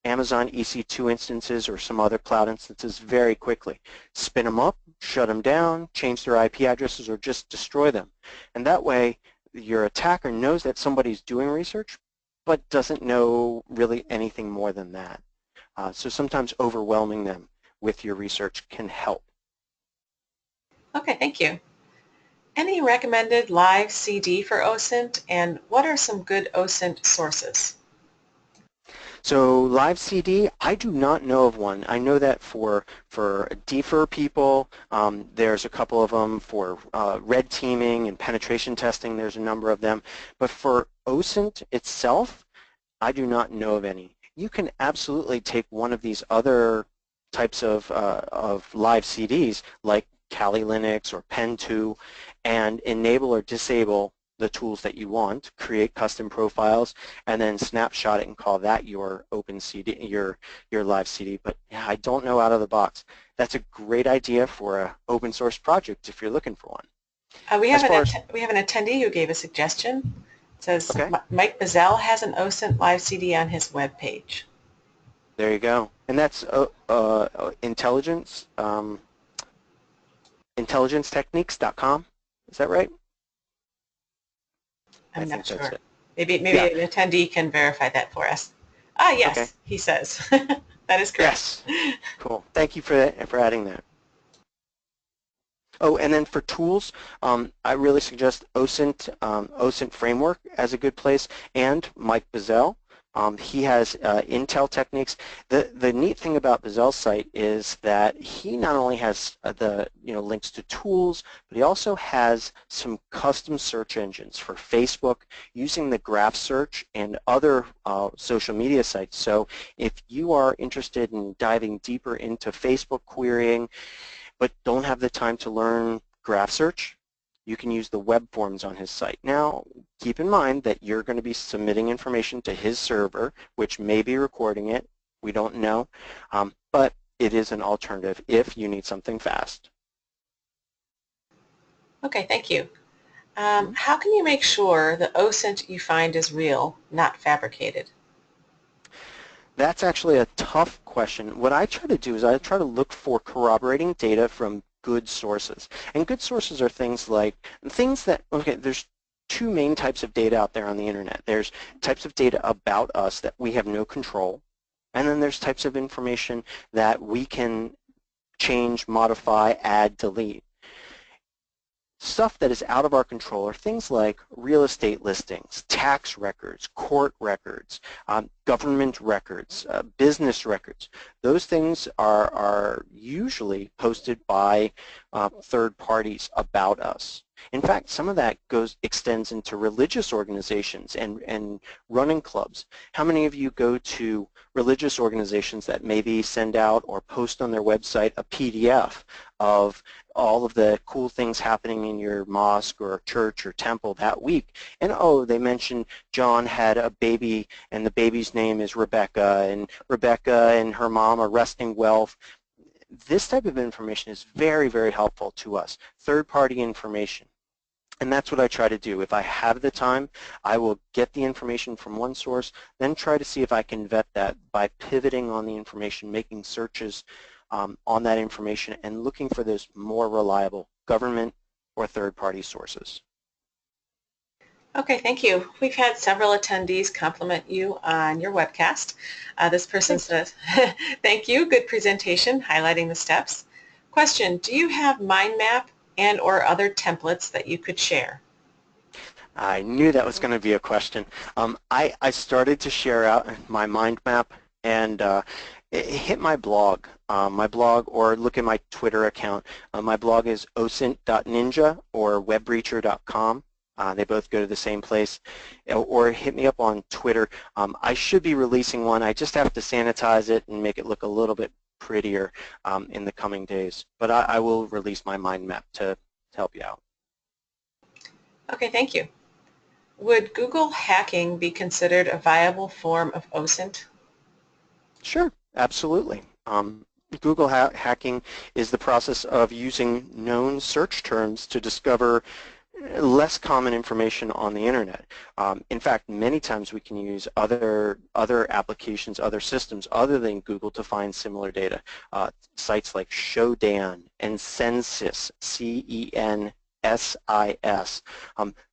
[SPEAKER 2] Amazon EC2 instances or some other cloud instances very quickly. Spin them up, shut them down, change their IP addresses, or just destroy them. And that way, your attacker knows that somebody's doing research, but doesn't know really anything more than that. So sometimes overwhelming them with your research can help.
[SPEAKER 1] Okay, thank you. Any recommended live CD for OSINT, and what are some good OSINT sources?
[SPEAKER 2] So live CD, I do not know of one. I know that for defer people, there's a couple of them. For red teaming and penetration testing, there's a number of them. But for OSINT itself, I do not know of any. You can absolutely take one of these other types of live CDs like Kali Linux or Pen2 and enable or disable the tools that you want, create custom profiles, and then snapshot it and call that your open CD, your live CD. But yeah, I don't know out of the box. That's a great idea for an open source project if you're looking for one.
[SPEAKER 1] We have an attendee who gave a suggestion. It says,
[SPEAKER 2] okay.
[SPEAKER 1] Mike Bazell has an OSINT live CD on his web page.
[SPEAKER 2] There you go. And that's intelligencetechniques.com. Is that right?
[SPEAKER 1] I'm not sure. Maybe yeah. An attendee can verify that for us. Ah, yes, okay. He says. That is correct.
[SPEAKER 2] Yes. Cool. Thank you for adding that. Oh, and then for tools, I really suggest OSINT framework as a good place, and Mike Bazell. He has Intel techniques. The neat thing about Bazell's site is that he not only has the links to tools, but he also has some custom search engines for Facebook using the graph search and other social media sites. So if you are interested in diving deeper into Facebook querying, but don't have the time to learn graph search, you can use the web forms on his site. Now, keep in mind that you're going to be submitting information to his server, which may be recording it. We don't know, but it is an alternative if you need something fast.
[SPEAKER 1] Okay, thank you. How can you make sure the OSINT you find is real, not fabricated?
[SPEAKER 2] That's actually a tough question. What I try to do is I try to look for corroborating data from good sources. And good sources are things that, okay, there's two main types of data out there on the internet. There's types of data about us that we have no control, and then there's types of information that we can change, modify, add, delete. Stuff that is out of our control are things like real estate listings, tax records, court records, government records, business records. Those things are usually posted by third parties about us. In fact, some of that extends into religious organizations and running clubs. How many of you go to religious organizations that maybe send out or post on their website a PDF of all of the cool things happening in your mosque or church or temple that week? And oh, they mentioned John had a baby and the baby's name is Rebecca, and Rebecca and her mom are resting well. This type of information is very, very helpful to us, third-party information. And that's what I try to do. If I have the time, I will get the information from one source, then try to see if I can vet that by pivoting on the information, making searches on that information, and looking for those more reliable government or third-party sources.
[SPEAKER 1] Okay, thank you. We've had several attendees compliment you on your webcast. This person says, thank you, good presentation, highlighting the steps. Question, do you have mind map and or other templates that you could share?
[SPEAKER 2] I knew that was going to be a question. I started to share out my mind map, and it hit my blog. Or look at my Twitter account. My blog is osint.ninja or webbreacher.com. They both go to the same place. Or hit me up on Twitter. I should be releasing one. I just have to sanitize it and make it look a little bit prettier in the coming days. But I will release my mind map to help you out.
[SPEAKER 1] Okay, thank you. Would Google hacking be considered a viable form of OSINT?
[SPEAKER 2] Sure, absolutely. Google hacking is the process of using known search terms to discover less common information on the internet. In fact, many times we can use other applications, other systems other than Google to find similar data. Sites like Shodan and Census, CENSIS.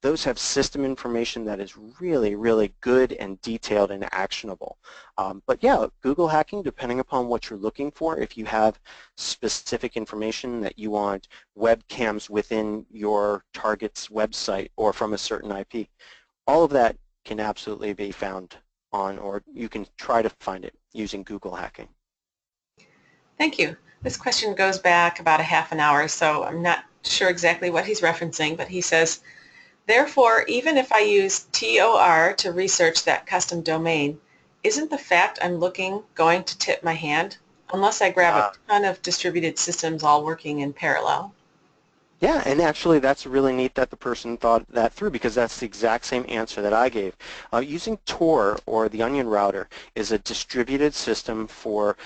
[SPEAKER 2] Those have system information that is really, really good and detailed and actionable. But yeah, Google hacking, depending upon what you're looking for, if you have specific information that you want webcams within your target's website or from a certain IP, all of that can absolutely be found on, or you can try to find it using Google hacking.
[SPEAKER 1] Thank you. This question goes back about a half an hour, so I'm not sure exactly what he's referencing, but he says, therefore, even if I use TOR to research that custom domain, isn't the fact I'm looking going to tip my hand, unless I grab a ton of distributed systems all working in parallel?
[SPEAKER 2] Yeah, and actually that's really neat that the person thought that through, because that's the exact same answer that I gave. Using Tor, or the Onion router, is a distributed system for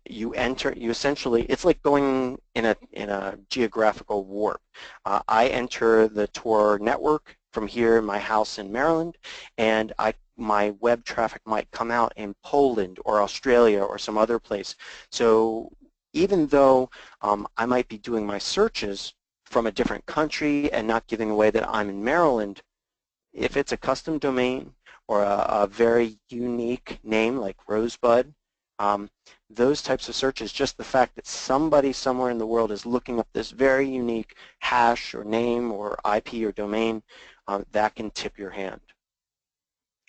[SPEAKER 2] you essentially, it's like going in a geographical warp. I enter the Tor network from here in my house in Maryland, and my web traffic might come out in Poland or Australia or some other place. So even though I might be doing my searches from a different country and not giving away that I'm in Maryland, if it's a custom domain or a very unique name like Rosebud, those types of searches, just the fact that somebody somewhere in the world is looking up this very unique hash or name or IP or domain, that can tip your hand.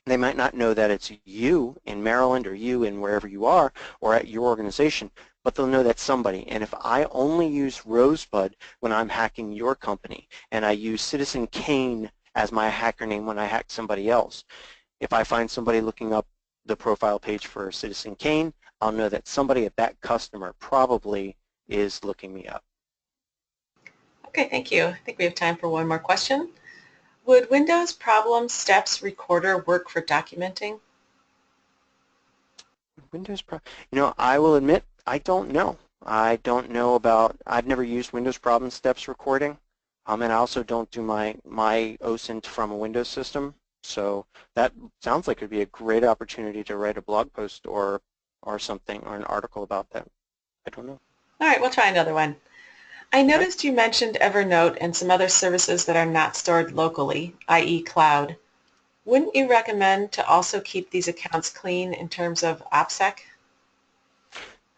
[SPEAKER 2] They might not know that it's you in Maryland or you in wherever you are or at your organization, but they'll know that's somebody. And if I only use Rosebud when I'm hacking your company, and I use Citizen Kane as my hacker name when I hack somebody else, if I find somebody looking up the profile page for Citizen Kane, I'll know that somebody at that customer probably is looking me up.
[SPEAKER 1] Okay, thank you. I think we have time for one more question. Would Windows Problem Steps Recorder work for documenting?
[SPEAKER 2] I will admit, I don't know. I don't know about, I've never used Windows Problem Steps recording, and I also don't do my OSINT from a Windows system. So that sounds like it would be a great opportunity to write a blog post or something, or an article about that. I don't know.
[SPEAKER 1] All right, we'll try another one. I noticed you mentioned Evernote and some other services that are not stored locally, i.e. cloud. Wouldn't you recommend to also keep these accounts clean in terms of OPSEC?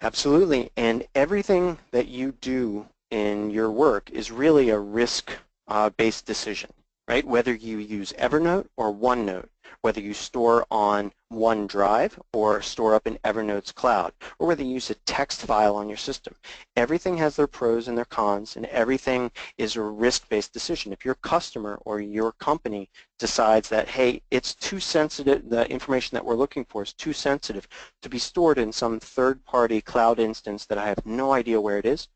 [SPEAKER 2] Absolutely, and everything that you do in your work is really a risk-based decision, right? Whether you use Evernote or OneNote, whether you store on OneDrive or store up in Evernote's cloud, or whether you use a text file on your system. Everything has their pros and their cons, and everything is a risk-based decision. If your customer or your company decides that, hey, it's too sensitive, the information that we're looking for is too sensitive to be stored in some third-party cloud instance that I have no idea where it is,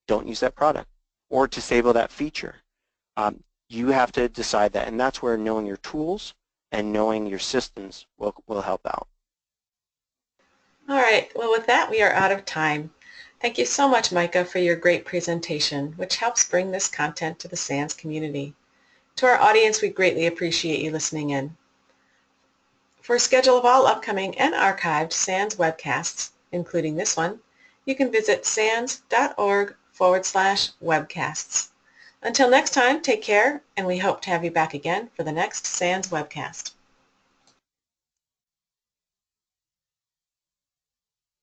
[SPEAKER 2] don't use that product, or disable that feature. You have to decide that, and that's where knowing your tools and knowing your systems will help out.
[SPEAKER 1] All right, well with that we are out of time. Thank you so much, Micah, for your great presentation, which helps bring this content to the SANS community. To our audience, we greatly appreciate you listening in. For a schedule of all upcoming and archived SANS webcasts, including this one, you can visit sans.org/webcasts. Until next time, take care, and we hope to have you back again for the next SANS webcast.